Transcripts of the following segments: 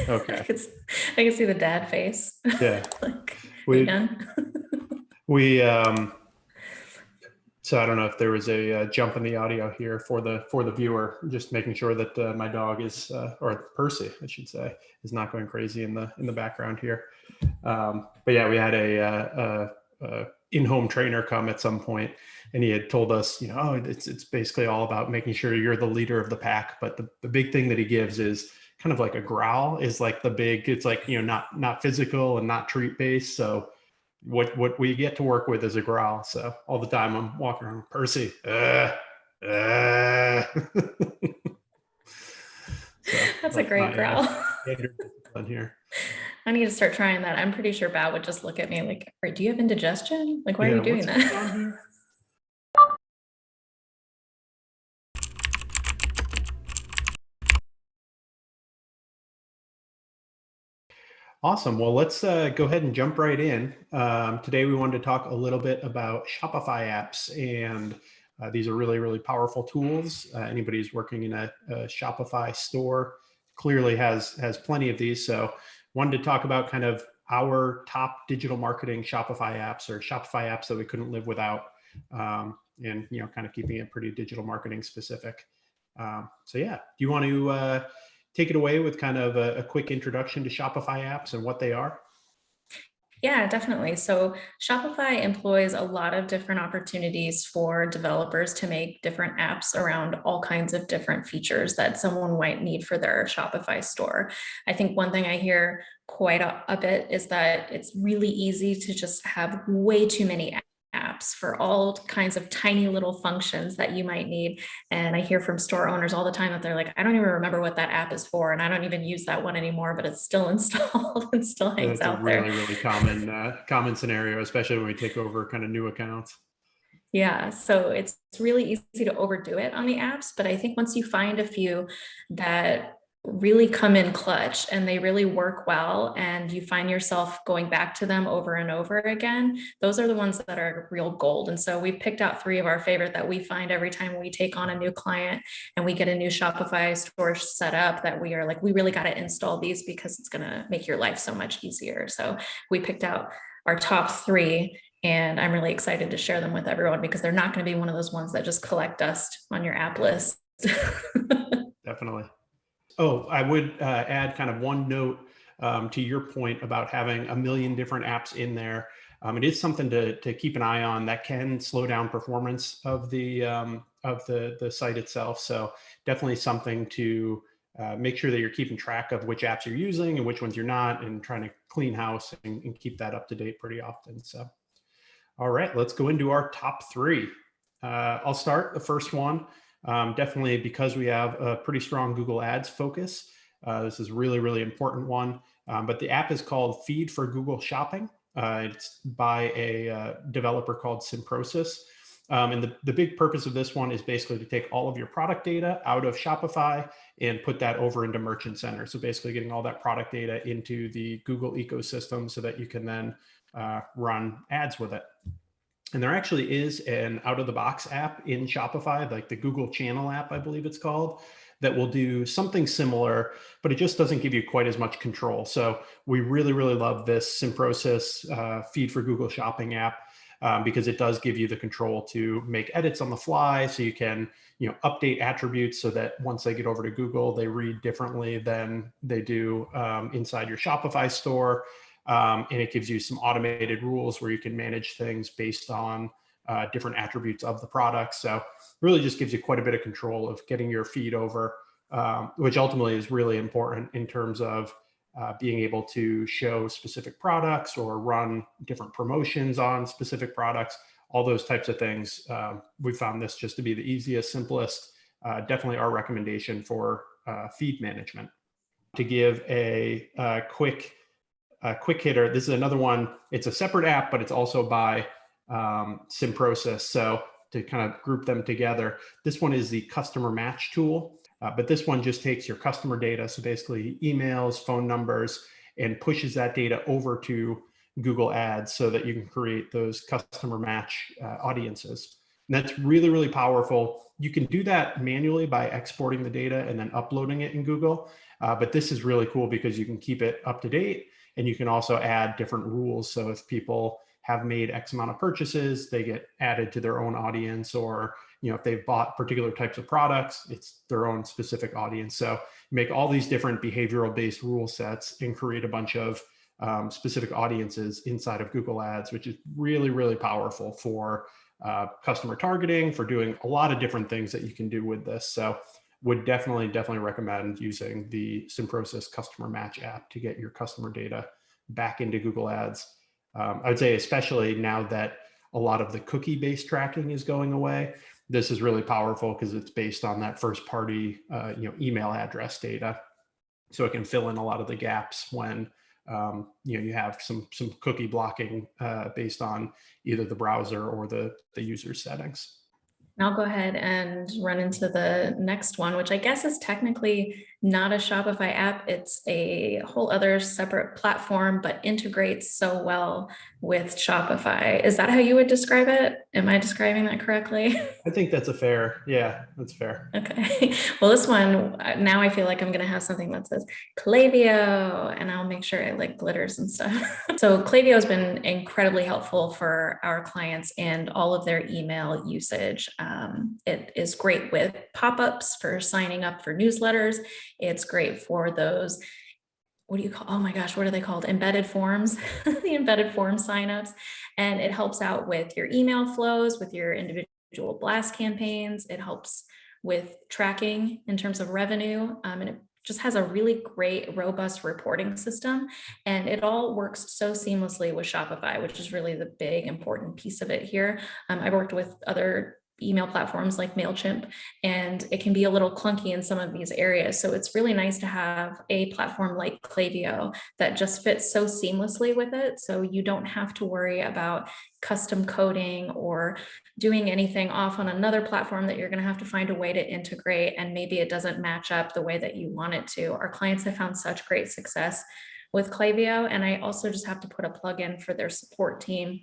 Okay. I can see the dad face. Yeah. Like, are you We, done? we, so I don't know if there was a jump in the audio here for the viewer, just making sure that my dog is, or Percy, I should say, is not going crazy in the background here. But yeah, we had a in-home trainer come at some point, and he had told us, oh, it's basically all about making sure you're the leader of the pack. But the big thing that he gives is kind of like a growl is like it's like, not physical and not treat based. So what we get to work with is a growl. So all the time I'm walking around, Percy, so That's a great growl. Standard discipline here. I need to start trying that. I'm pretty sure Bat would just look at me like, do you have indigestion? Like, why are you doing that? What's going on here? Awesome. Well, let's go ahead and jump right in. Today, we wanted to talk a little bit about Shopify apps, and these are really, really powerful tools. Anybody who's working in a Shopify store clearly has plenty of these. So wanted to talk about kind of our top digital marketing Shopify apps, or Shopify apps that we couldn't live without, and kind of keeping it pretty digital marketing specific. So yeah, do you want to take it away with kind of a quick introduction to Shopify apps and what they are? Yeah, definitely. So Shopify employs a lot of different opportunities for developers to make different apps around all kinds of different features that someone might need for their Shopify store. I think one thing I hear quite a bit is that it's really easy to just have way too many apps for all kinds of tiny little functions that you might need. And I hear from store owners all the time that they're like, I don't even remember what that app is for, and I don't even use that one anymore, but it's still installed and still hangs out there. That's a really, really common scenario, especially when we take over kind of new accounts. Yeah, so it's really easy to overdo it on the apps, but I think once you find a few that really come in clutch and they really work well, and you find yourself going back to them over and over again, those are the ones that are real gold. And so we've picked out 3 of our favorite that we find every time we take on a new client and we get a new Shopify store set up, that we are like, we really got to install these because it's going to make your life so much easier. So we picked out our top 3, and I'm really excited to share them with everyone because they're not going to be one of those ones that just collect dust on your app list. Definitely. Oh, I would add kind of one note to your point about having a million different apps in there. It is something to keep an eye on that can slow down performance of the site itself. So definitely something to make sure that you're keeping track of which apps you're using and which ones you're not, and trying to clean house and keep that up to date pretty often. So, all right, let's go into our top 3. I'll start the first one. Definitely because we have a pretty strong Google Ads focus. This is really, really important one. But the app is called Feed for Google Shopping. It's by a developer called Simprosys. And the big purpose of this one is basically to take all of your product data out of Shopify and put that over into Merchant Center. So basically getting all that product data into the Google ecosystem so that you can then run ads with it. And there actually is an out-of-the-box app in Shopify, like the Google Channel app, I believe it's called, that will do something similar, but it just doesn't give you quite as much control. So we really, really love this Simprosys Feed for Google Shopping app because it does give you the control to make edits on the fly. So you can, update attributes so that once they get over to Google, they read differently than they do inside your Shopify store. And it gives you some automated rules where you can manage things based on different attributes of the product. So really just gives you quite a bit of control of getting your feed over, which ultimately is really important in terms of being able to show specific products or run different promotions on specific products, all those types of things. We found this just to be the easiest, simplest, definitely our recommendation for feed management. To give a quick hitter, this is another one. It's a separate app, but it's also by Simprosys. So to kind of group them together, this one is the customer match tool, but this one just takes your customer data, so basically emails, phone numbers, and pushes that data over to Google Ads so that you can create those customer match audiences. And that's really, really powerful. You can do that manually by exporting the data and then uploading it in Google. But this is really cool because you can keep it up to date, and you can also add different rules. So if people have made X amount of purchases, they get added to their own audience, or if they've bought particular types of products, it's their own specific audience. So make all these different behavioral based rule sets and create a bunch of specific audiences inside of Google Ads, which is really, really powerful for customer targeting, for doing a lot of different things that you can do with this. So would definitely recommend using the Simprosys Customer Match app to get your customer data back into Google Ads. I would say, especially now that a lot of the cookie-based tracking is going away, this is really powerful because it's based on that first-party, email address data. So it can fill in a lot of the gaps when you have some cookie blocking based on either the browser or the user settings. I'll go ahead and run into the next one, which I guess is technically not a Shopify app. It's a whole other separate platform, but integrates so well with Shopify. Is that how you would describe it? Am I describing that correctly? I think that's that's fair. Okay. Well, this one, now I feel like I'm going to have something that says Klaviyo, and I'll make sure it like glitters and stuff. So Klaviyo has been incredibly helpful for our clients and all of their email usage. It is great with pop-ups for signing up for newsletters. It's great for those, what are they called? Embedded forms, the embedded form signups. And it helps out with your email flows, with your individual blast campaigns. It helps with tracking in terms of revenue. And it just has a really great, robust reporting system. And it all works so seamlessly with Shopify, which is really the big, important piece of it here. I've worked with other email platforms like MailChimp, and it can be a little clunky in some of these areas. So it's really nice to have a platform like Klaviyo that just fits so seamlessly with it. So you don't have to worry about custom coding or doing anything off on another platform that you're going to have to find a way to integrate, and maybe it doesn't match up the way that you want it to. Our clients have found such great success with Klaviyo, and I also just have to put a plug in for their support team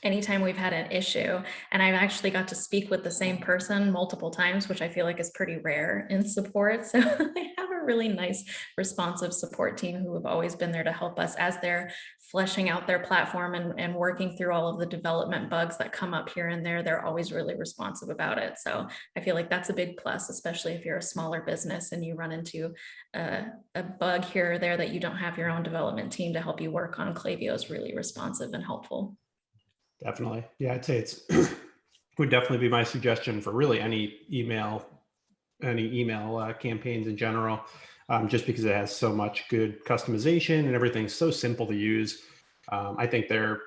anytime we've had an issue. And I've actually got to speak with the same person multiple times, which I feel like is pretty rare in support. So they have a really nice, responsive support team who have always been there to help us as they're fleshing out their platform and working through all of the development bugs that come up here and there. They're always really responsive about it. So I feel like that's a big plus, especially if you're a smaller business and you run into a bug here or there that you don't have your own development team to help you work on. Klaviyo is really responsive and helpful. Definitely. Yeah, I'd say it's would definitely be my suggestion for really any email campaigns in general, just because it has so much good customization and everything's so simple to use. I think their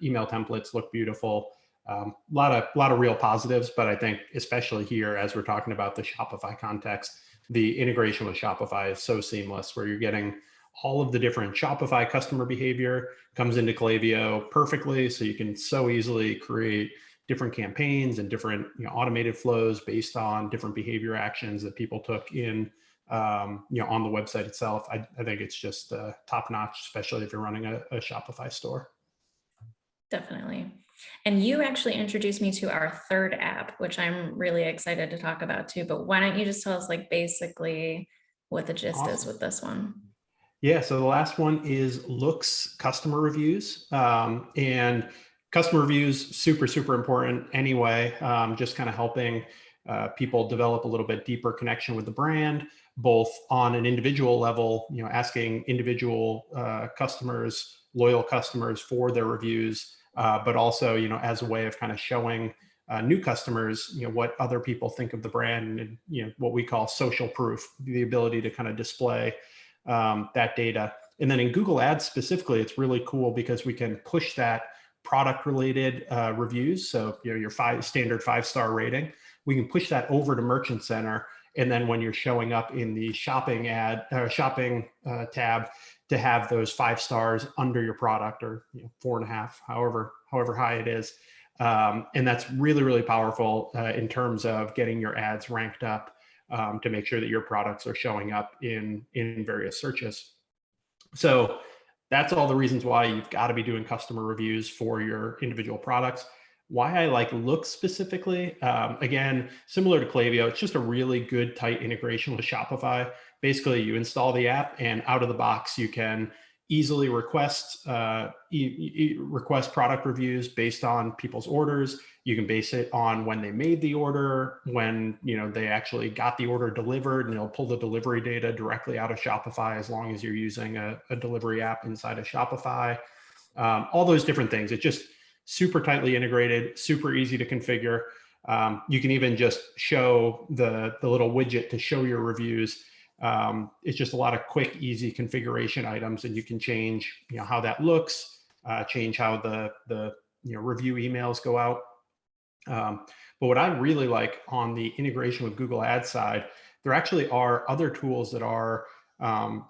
email templates look beautiful. A lot of real positives, but I think especially here, as we're talking about the Shopify context, the integration with Shopify is so seamless, where you're getting all of the different Shopify customer behavior comes into Klaviyo perfectly. So you can so easily create different campaigns and different automated flows based on different behavior actions that people took in, on the website itself. I think it's just top notch, especially if you're running a Shopify store. Definitely. And you actually introduced me to our third app, which I'm really excited to talk about too. But why don't you just tell us like basically what the gist is with this one? Yeah, so the last one is Loox customer reviews. And customer reviews, super important anyway, just kind of helping people develop a little bit deeper connection with the brand, both on an individual level, asking individual customers, loyal customers for their reviews, but also, as a way of kind of showing new customers, what other people think of the brand, and, what we call social proof, the ability to kind of display that data. And then in Google Ads specifically, it's really cool because we can push that product related reviews. So your standard 5-star rating, we can push that over to Merchant Center. And then when you're showing up in the shopping tab, to have those 5 stars under your product, or 4.5, however high it is. And that's really powerful in terms of getting your ads ranked up, to make sure that your products are showing up in various searches. So that's all the reasons why you've got to be doing customer reviews for your individual products. Why I like Loox specifically, again, similar to Klaviyo, it's just a really good tight integration with Shopify, basically you install the app, and out of the box, you can easily request request product reviews based on people's orders. You can base it on when they made the order, when they actually got the order delivered, and it'll pull the delivery data directly out of Shopify as long as you're using a delivery app inside of Shopify. All those different things. It's just super tightly integrated, super easy to configure. You can even just show the little widget to show your reviews. It's just a lot of quick, easy configuration items, and you can change, how that looks, change how the review emails go out. But what I really like on the integration with Google Ads side, there actually are other tools that are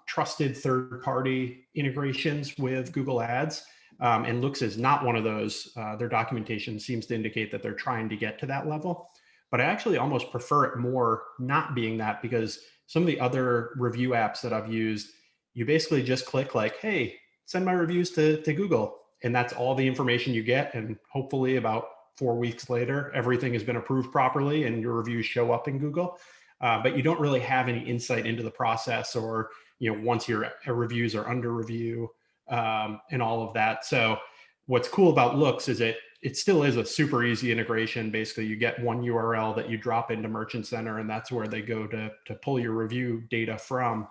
trusted third-party integrations with Google Ads. And Loox is not one of those. Their documentation seems to indicate that they're trying to get to that level. But I actually almost prefer it more not being that, because some of the other review apps that I've used, you basically just click like, hey, send my reviews to Google. And that's all the information you get. And hopefully about 4 weeks later, everything has been approved properly and your reviews show up in Google. But you don't really have any insight into the process, or, once your reviews are under review, and all of that. So what's cool about Loox is it still is a super easy integration. Basically, you get one URL that you drop into Merchant Center, and that's where they go to pull your review data from.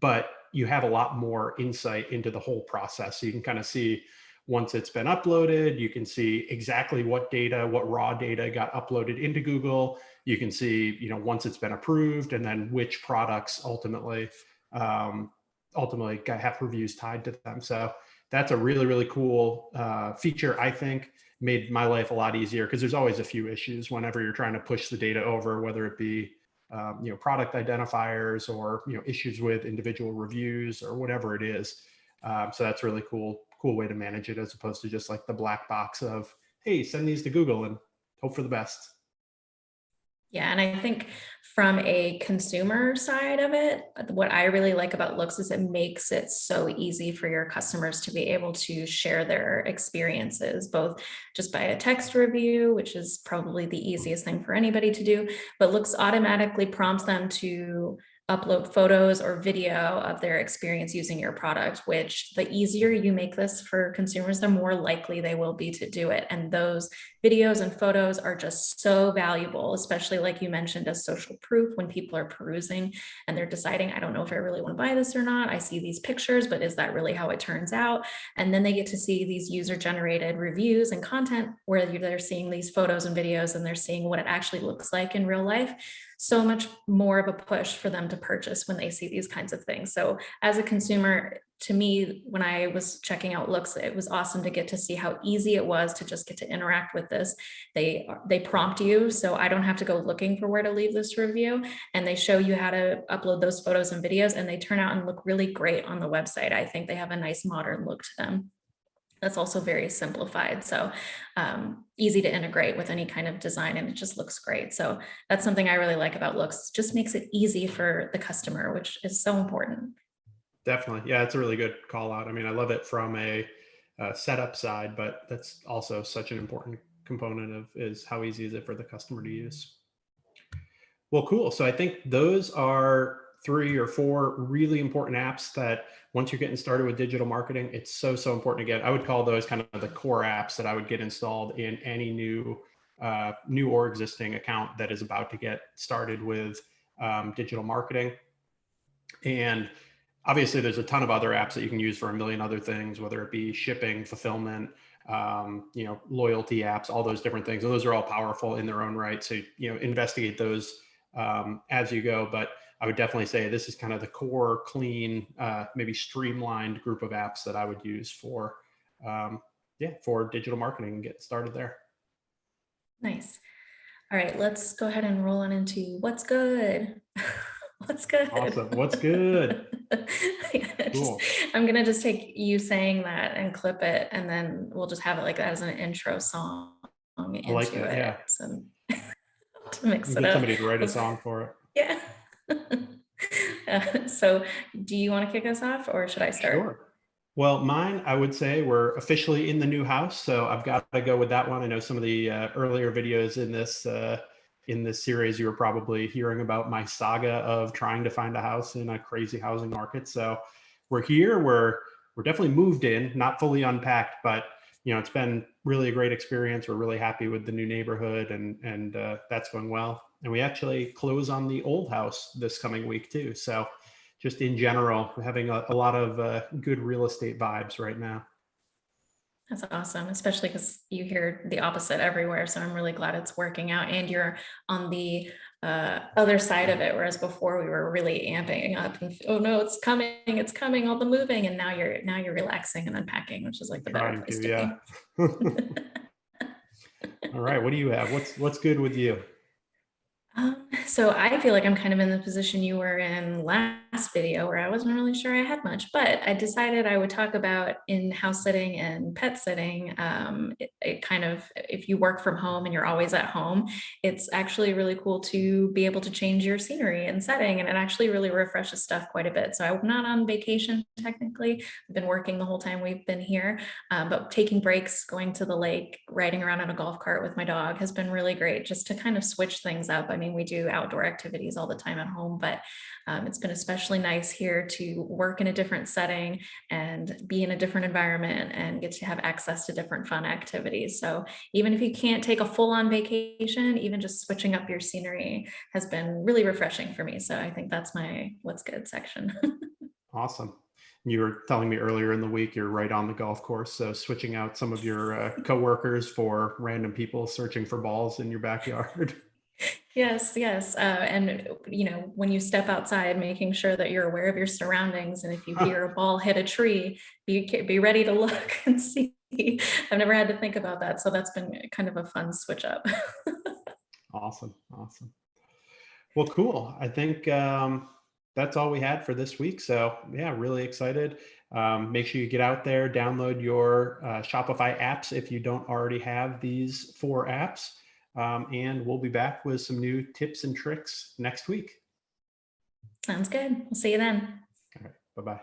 But you have a lot more insight into the whole process. So you can kind of see, once it's been uploaded, you can see exactly what raw data got uploaded into Google. You can see, once it's been approved, and then which products ultimately have reviews tied to them. So that's a really, really cool feature. I think made my life a lot easier, because there's always a few issues whenever you're trying to push the data over, whether it be product identifiers, or issues with individual reviews, or whatever it is. So that's really cool way to manage it, as opposed to just like the black box of, hey, send these to Google and hope for the best. Yeah, and I think from a consumer side of it, what I really like about Loox is it makes it so easy for your customers to be able to share their experiences, both just by a text review, which is probably the easiest thing for anybody to do, but Loox automatically prompts them to upload photos or video of their experience using your product, which the easier you make this for consumers, the more likely they will be to do it. And those videos and photos are just so valuable, especially like you mentioned, as social proof when people are perusing and they're deciding, I don't know if I really want to buy this or not. I see these pictures, but is that really how it turns out? And then they get to see these user-generated reviews and content where they're seeing these photos and videos, and they're seeing what it actually looks like in real life. So much more of a push for them to purchase when they see these kinds of things. So as a consumer, to me, when I was checking out Loox, it was awesome to get to see how easy it was to just get to interact with this. They prompt you, so I don't have to go looking for where to leave this review, and they show you how to upload those photos and videos, and they turn out and look really great on the website. I think they have a nice modern look to them. That's also very simplified. So easy to integrate with any kind of design, and it just looks great. So that's something I really like about Loox. Just makes it easy for the customer, which is so important. Definitely. Yeah, it's a really good call out. I mean, I love it from a setup side, but that's also such an important component of is how easy is it for the customer to use. Well, cool. So I think those are 3 or 4 really important apps that once you're getting started with digital marketing, it's so important to get. I would call those kind of the core apps that I would get installed in any new or existing account that is about to get started with digital marketing. And obviously there's a ton of other apps that you can use for a million other things, whether it be shipping, fulfillment, loyalty apps, all those different things. And those are all powerful in their own right. So, investigate those as you go. But I would definitely say this is kind of the core, clean, maybe streamlined group of apps that I would use for digital marketing and get started there. Nice. All right, let's go ahead and roll on into what's good. What's good? Awesome. What's good? Cool. I'm going to just take you saying that and clip it, and then we'll just have it like that as an intro song into like that, it. yeah. So, to mix it get up. Somebody to write a song for it. Yeah. So do you want to kick us off, or should I start? Sure. Well, mine, I would say we're officially in the new house. So I've got to go with that one. I know some of the earlier videos in this in this series, you were probably hearing about my saga of trying to find a house in a crazy housing market. So we're here, we're definitely moved in, not fully unpacked, but it's been really a great experience. We're really happy with the new neighborhood, and that's going well. And we actually close on the old house this coming week too. So just in general, we're having a lot of good real estate vibes right now. That's awesome, especially because you hear the opposite everywhere. So I'm really glad it's working out, and you're on the other side of it. Whereas before we were really amping up, and oh no, it's coming, all the moving, and now you're relaxing and unpacking, which is like the better place to yeah. be. All right, what do you have? What's good with you? So I feel like I'm kind of in the position you were in last video, where I wasn't really sure I had much, but I decided I would talk about in-house sitting and pet sitting. It kind of, if you work from home and you're always at home, it's actually really cool to be able to change your scenery and setting, and it actually really refreshes stuff quite a bit. So I'm not on vacation technically. I've been working the whole time we've been here, but taking breaks, going to the lake, riding around on a golf cart with my dog has been really great, just to kind of switch things up. I mean, we do outdoor activities all the time at home, but it's been especially nice here to work in a different setting and be in a different environment and get to have access to different fun activities. So even if you can't take a full-on vacation, even just switching up your scenery has been really refreshing for me. So I think that's my what's good section. Awesome. You were telling me earlier in the week you're right on the golf course, so switching out some of your coworkers for random people searching for balls in your backyard. Yes, yes. And when you step outside, making sure that you're aware of your surroundings. And if you hear a ball hit a tree, be ready to look and see. I've never had to think about that. So that's been kind of a fun switch up. Awesome. Well, cool. I think that's all we had for this week. So yeah, really excited. Make sure you get out there, download your Shopify apps if you don't already have these 4 apps. And we'll be back with some new tips and tricks next week. Sounds good. We'll see you then. All right. Bye-bye.